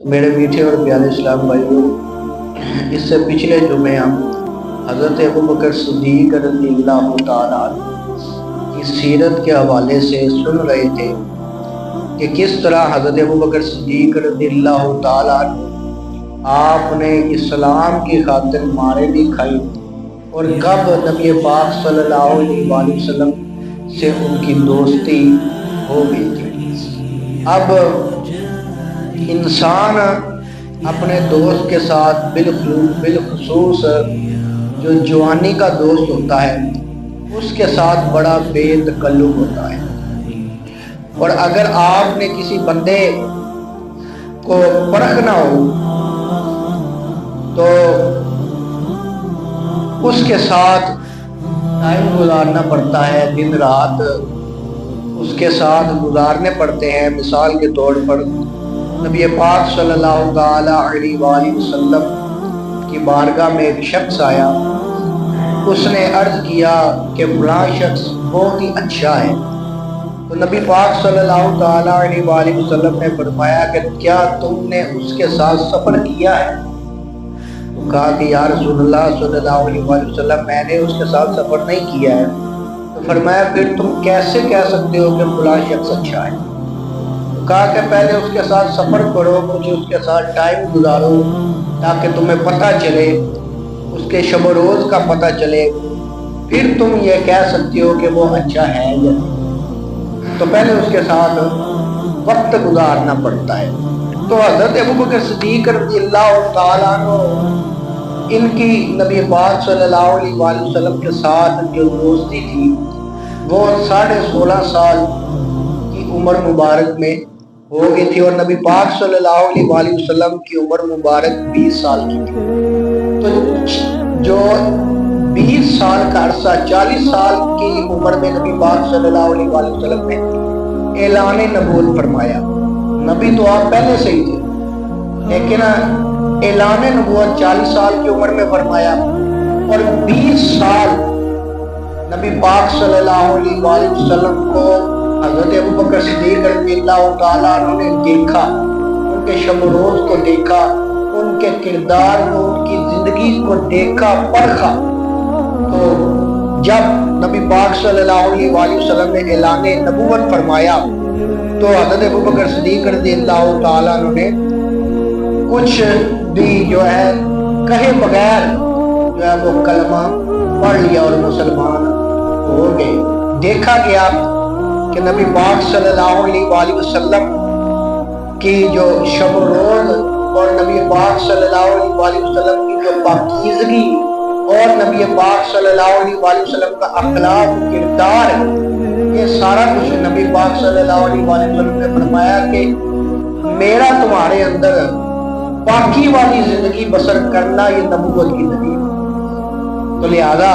تو میرے میٹھے اور پیارے اسلام بھائیوں، اس سے پچھلے جمعے ہم حضرت ابوبکر صدیق رضی اللہ تعالیٰ کی سیرت کے حوالے سے سن رہے تھے کہ کس طرح حضرت ابوبکر صدیق رضی اللہ تعالیٰ آپ نے اسلام کی خاطر مارے بھی کھائی اور کب نبی پاک صلی اللہ علیہ وآلہ وسلم سے ان کی دوستی ہو گئی تھی۔ اب انسان اپنے دوست کے ساتھ بالخصوص جو جوانی کا دوست ہوتا ہے اس کے ساتھ بڑا بے تکلف ہوتا ہے، اور اگر آپ نے کسی بندے کو پرکھنا ہو تو اس کے ساتھ ٹائم گزارنا پڑتا ہے، دن رات اس کے ساتھ گزارنے پڑتے ہیں۔ مثال کے طور پر نبی پاک صلی اللہ تعالیٰ علیہ وآلہ وسلم کی بارگاہ میں ایک شخص آیا، اس نے عرض کیا کہ فلاں شخص بہت ہی اچھا ہے، تو نبی پاک صلی اللہ تعالیٰ علیہ وآلہ وسلم نے فرمایا کہ کیا تم نے اس کے ساتھ سفر کیا ہے؟ تو کہا کہ یا رسول اللہ صلی اللہ علیہ وآلہ وسلم میں نے اس کے ساتھ سفر نہیں کیا ہے۔ تو فرمایا پھر تم کیسے کہہ سکتے ہو کہ فلاں شخص اچھا ہے؟ کہا کہ پہلے اس کے ساتھ سفر کرو، مجھے اس کے ساتھ ٹائم گزارو تاکہ تمہیں پتہ چلے، اس کے شب و روز کا پتہ چلے، پھر تم یہ کہہ سکتے ہو کہ وہ اچھا ہے یا نہیں۔ تو پہلے اس کے ساتھ وقت گزارنا پڑتا ہے۔ تو حضرت ابوبکر صدیق رضی اللہ تعالیٰ عنہ ان کی نبی پاک صلی اللہ علیہ وآلہ وسلم کے ساتھ جو دوستی تھی وہ 16.5 سال کی عمر مبارک میں ہو گئی تھی، اور نبی پاک صلی اللہ علیہ وآلہ وسلم کی عمر مبارک 20 سال کی تھی۔ تو جو 20 سال کا عرصہ، 40 سال کی عمر میں نبی پاک صلی اللہ علیہ وآلہ وسلم نے اعلان نبوت فرمایا۔ نبی تو آپ پہلے سے ہی تھے، لیکن اعلان نبوت 40 سال کی عمر میں فرمایا، اور 20 سال نبی پاک صلی اللہ علیہ وآلہ وسلم کو حضرت ابوبکر صدیق رضی اللہ تعالیٰ عنہ نے دیکھا، ان کے شب و روز کو دیکھا، ان کے کردار کو، ان کی زندگی کو دیکھا، پرکھا۔ تو جب نبی پاک صلی اللہ علیہ وآلہ وسلم نے اعلان نبوت فرمایا تو حضرت ابوبکر صدیق رضی اللہ تعالیٰ عنہ نے کچھ بھی جو ہے کہے بغیر جو ہے وہ کلمہ پڑھ لیا اور مسلمان ہو گئے۔ دیکھا گیا کہ نبی پاک صلی اللہ علیہ وآلہ وسلم کی جو شب و روز اور نبی پاک صلی اللہ علیہ وآلہ وسلم کی جو پاکیزگی اور نبی پاک صلی اللہ علیہ وآلہ وسلم کا اخلاق، کردار، یہ سارا کچھ نبی پاک صلی اللہ علیہ وآلہ وسلم نے فرمایا کہ میرا تمہارے اندر پاکی والی زندگی بسر کرنا یہ نبوت کی دلیل، تو لہذا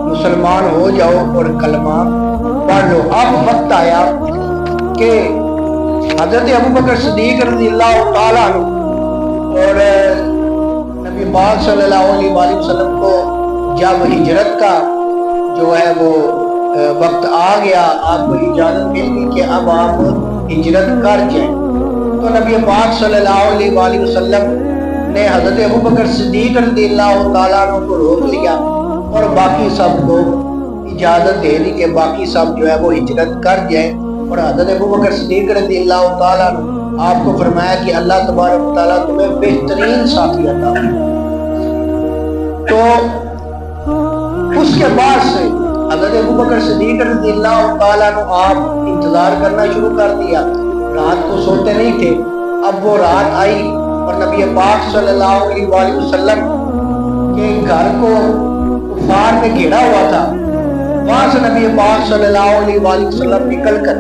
مسلمان ہو جاؤ اور کلمہ پڑھ لو۔ اب وقت آیا کہ حضرت ابوبکر صدیق رضی اللہ تعالیٰ عنہ اور نبی پاک صلی اللہ علیہ وآلہ وسلم کو جب ہجرت کا جو ہے وہ وقت آ گیا، آپ کو اجازت مل گئی کہ اب آپ ہجرت کر جائیں، تو نبی پاک صلی اللہ علیہ وآلہ وسلم نے حضرت ابوبکر صدیق رضی اللہ تعالیٰ عنہ کو روک لیا اور باقی سب کو اجازت دے دی کہ باقی سب جو ہے وہ ہجرت کر جائیں، اور حضرت ابوبکر صدیق رضی اللہ تعالیٰ عنہ آپ کو فرمایا کہ اللہ تبارک و تعالیٰ تمہیں بہترین ساتھی عطا فرمائے۔ تو اس کے بعد سے حضرت ابوبکر صدیق رضی اللہ تعالیٰ عنہ آپ انتظار کرنا شروع کر دیا، رات کو سوتے نہیں تھے۔ اب وہ رات آئی اور نبی پاک صلی اللہ علیہ وآلہ وسلم کے گھر کو کفار نے گھیرا ہوا تھا، وہاں سے نبی پاک صلی اللہ علیہ وآلہ وسلم نکل کر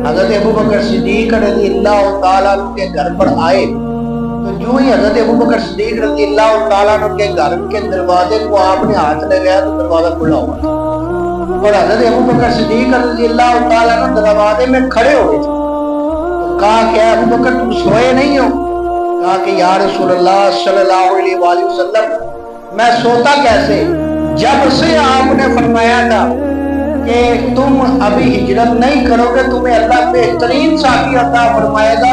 حضرت ابوبکر صدیق رضی اللہ تعالیٰ عنہ کے گھر پر آئے، تو جو ہی حضرت ابوبکر صدیق رضی اللہ تعالیٰ عنہ کے گھر کے دروازے کو آپ نے ہاتھ لگایا تو دروازہ کھلا ہوا تھا، اور حضرت ابوبکر صدیق رضی اللہ تعالیٰ عنہ دروازے میں کھڑے ہوئے تھے۔ تو کہا کہ ابوبکر تم سوئے نہیں ہو؟ کہا کہ یا رسول اللہ صلی اللہ علیہ وآلہ وسلم میں سوتا کیسے، جب سے آپ نے فرمایا تھا کہ تم ابھی ہجرت نہیں کرو گے، تمہیں اللہ بہترین ساتھی عطا فرمائے گا،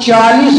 40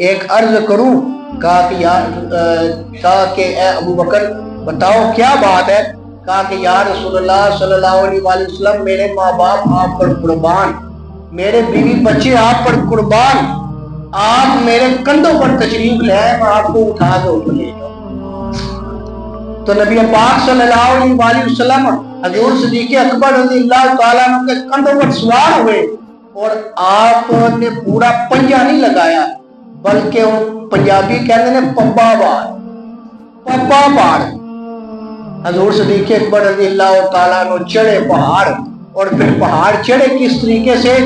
ایک عرض کروں؟ کہا کہ اے ابو بکر بتاؤ کیا بات ہے؟ کہا کہ یا رسول اللہ صلی اللہ علیہ وآلہ وسلم میرے ماں باپ آپ پر قربان، میرے بیوی بچے آپ پر قربان، آپ میرے کندھوں پر تشریف لے آئے، میں آپ کو اٹھا کے اوپر لے جاؤں۔ تو نبی پاک صلی اللہ علیہ وآلہ وسلم حضور صدیق اکبر رضی اللہ تعالیٰ عنہ کے کندھوں پر سوار ہوئے اور آپ نے پورا پنجہ نہیں لگایا بلکہ پنجابی کہتے ہیں پپا پہاڑ۔ حضور صدیق اکبر رضی اللہ تعالیٰ عنہ چڑھے پہاڑ، اور پھر پہاڑ چڑھے کس طریقے سے؟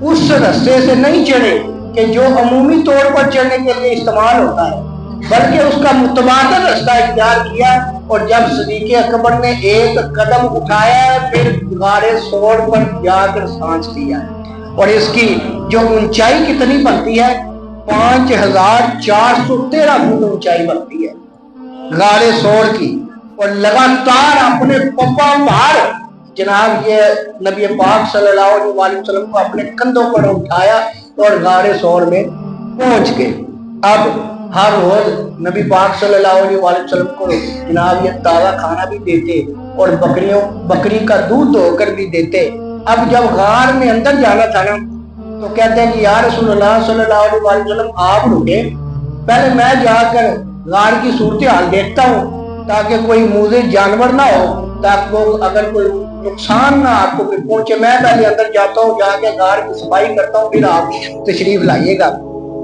اس رستے سے نہیں چڑھے کہ جو عمومی طور پر چڑھنے کے لیے استعمال ہوتا ہے، بلکہ اس کا متبادل رستہ اختیار کیا، اور جب صدیق اکبر نے ایک قدم اٹھایا پھر غار ثور پر جا کر سانس لیا، اور اس کی جو اونچائی کتنی بنتی ہے؟ 5413 فٹ اونچائی بنتی ہے غار ثور کی، اور لگاتار اپنے پپا پہاڑ جناب یہ نبی پاک صلی اللہ علیہ وسلم کو اپنے کندھوں پر اٹھایا اور غار ثور میں پہنچ گئے۔ اب ہر روز نبی پاک صلی اللہ علیہ وسلم کو جناب یہ تازہ کھانا بھی دیتے اور بکری کا دودھ دھو کر بھی دیتے۔ اب جب غار میں اندر جانا تھا نا تو کہتے ہیں کہ یا رسول اللہ صلی اللہ علیہ وسلم آپ رکے، پہلے میں جا کر غار کی صورتحال دیکھتا ہوں تاکہ کوئی مضر جانور نہ ہو، تاکہ اگر کوئی نقصان نہ آپ کو پہنچے، میں پہلے اندر جاتا ہوں، جا کے غار کی صفائی کرتا ہوں، پھر آپ تشریف لائیے گا۔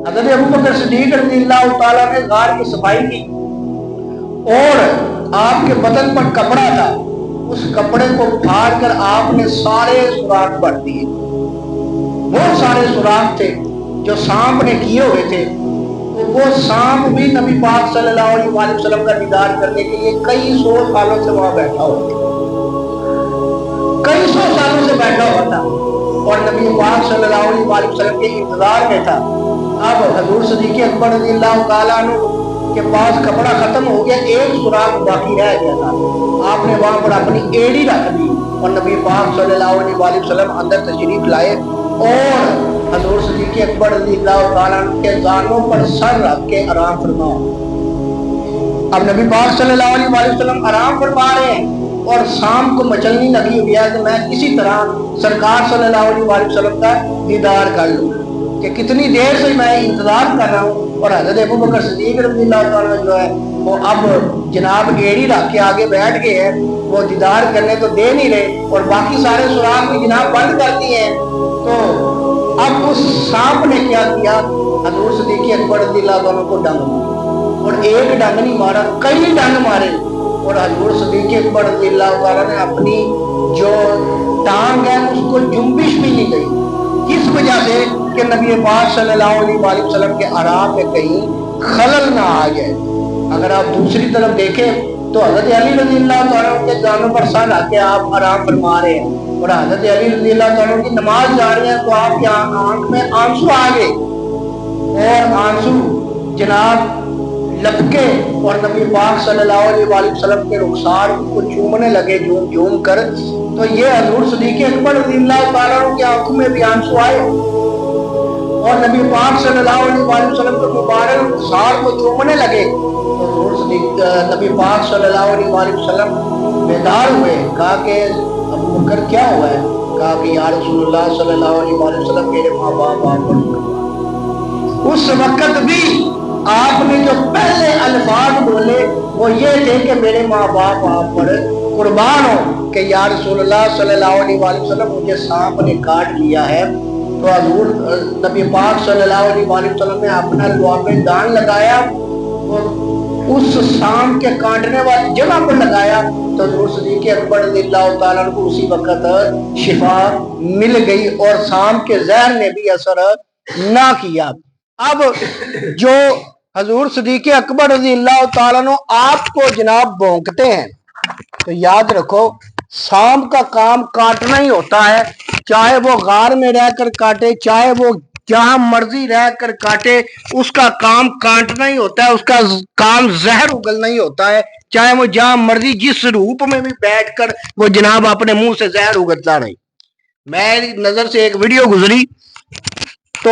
حضرت ابو بکر صدیق رضی اللہ تعالیٰ نے غار کی صفائی کی، اور آپ کے بدن پر کپڑا تھا، اس کپڑے کو پھاڑ کر آپ نے سارے سوراخ بھر دیے۔ بہت سارے سوراخ تھے جو سانپ نے کیے ہوئے تھے، وہ سانپ بھی نبی پاک صلی اللہ علیہ وسلم کا دیدار کرنے کے لیے کئی سو سالوں سے وہاں بیٹھا ہوا تھا، کئی سو سالوں سے بیٹھا ہوا تھا، اور نبی پاک صلی اللہ علیہ وسلم کے انتظار میں تھا۔ اب حضور صدیق اکبر رضی اللہ تعالیٰ عنہ کے پاس کپڑا ختم ہو گیا، ایک سوراخ باقی رہ گیا تھا، آپ نے وہاں پر اپنی ایڑی رکھ دی اور نبی پاک صلی اللہ علیہ وسلم اندر تشریف لائے، اور حضور صدیق اکبر رضی اللہ تعالیٰ عنہ کے زانوں پر سر رکھ کے آرام فرماؤ۔ اب نبی پاک صلی اللہ علیہ وسلم آرام فرما رہے ہیں، اور شام کو مچلنی لگی ہوئی ہے کہ میں کسی طرح سرکار صلی اللہ علیہ وسلم کا دیدار کر لوں، کہ کتنی دیر سے میں انتظار کر رہا ہوں، اور حضرت ابو بکر صدیق رضی اللہ تعالیٰ جو ہے وہ اب جناب ایڑی رکھ کے آگے بیٹھ گئے ہیں، وہ دیدار کرنے تو دے نہیں رہے، اور باقی سارے سوراخ بھی جناب بند کر دیے ہیں۔ تو اب اس سانپ نے کیا کیا؟ حضور صدیق اکبر رضی اللہ عنہ کو ڈنگ مارا، اور ایک ڈنگ نہیں مارا، کئی ڈنگ مارے، اور حضور صدیق اکبر رضی اللہ تعالیٰ نے اپنی جو ٹانگ ہے اس کو جنبش بھی نہیں گئی، کس وجہ سے؟ کہ نبی پاک صلی اللہ علیہ وسلم کے آرام میں کہیں خلل نہ آ جائے۔ اگر آپ دوسری طرف دیکھیں تو حضرت علی رضی اللہ تعالیٰ کے جانوں پر سر رکھ کے آپ آرام فرما رہے ہیں، اور حضرت علی رضی اللہ تعالیٰ کی نماز جا رہی ہے تو آپ کی آنکھ میں آنسو آ گئے، اور آنسو جناب لپکے، اور نبی پاک صلی اللہ علیہ وسلم کے رخسار کو چومنے لگے جھوم جھوم کر۔ تو یہ حضور صدیق اکبر رضی اللہ تعالیٰ کی آنکھوں میں بھی آنسو آئے، اور نبی پاک صلی اللہ علیہ وسلم کے مبارک رخسار کو چومنے لگے۔ تو حضور صدیق نبی پاک صلی اللہ علیہ وسلم بیدار ہوئے، کہا کہ ابو بکر کیا ہوا ہے؟ کہا کہ یا رسول اللہ صلی اللہ علیہ وسلم میرے ماں باپ آپ پر۔ اس وقت بھی آپ نے جو پہلے الفاظ بولے وہ یہ تھے کہ میرے ماں باپ آپ پر قربان ہو، کہ یا رسول اللہ صلی اللہ علیہ وسلم مجھے سانپ نے کاٹ لیا ہے۔ تو حضور نبی پاک صلی اللہ علیہ وسلم نے اپنا لعاب دان لگایا اور اس سانپ کے کاٹنے والی جگہ پر لگایا، تو حضور صدیق اکبر رضی اللہ تعالیٰ عنہ کو اسی وقت شفا مل گئی، اور سانپ کے زہر نے بھی اثر نہ کیا۔ اب جو حضور صدیق اکبر رضی اللہ تعالیٰ عنہ آپ کو جناب بھونکتے ہیں، تو یاد رکھو سانپ کا کام کاٹنا ہی ہوتا ہے، چاہے وہ غار میں رہ کر کاٹے، چاہے وہ جہاں مرضی رہ کر کاٹے، اس کا کام کاٹنا ہی ہوتا ہے، اس کا کام زہر اگلنا ہی ہوتا ہے، چاہے وہ جہاں مرضی جس روپ میں بھی بیٹھ کر وہ جناب اپنے منہ سے زہر اگلتا رہے۔ میری نظر سے ایک ویڈیو گزری، تو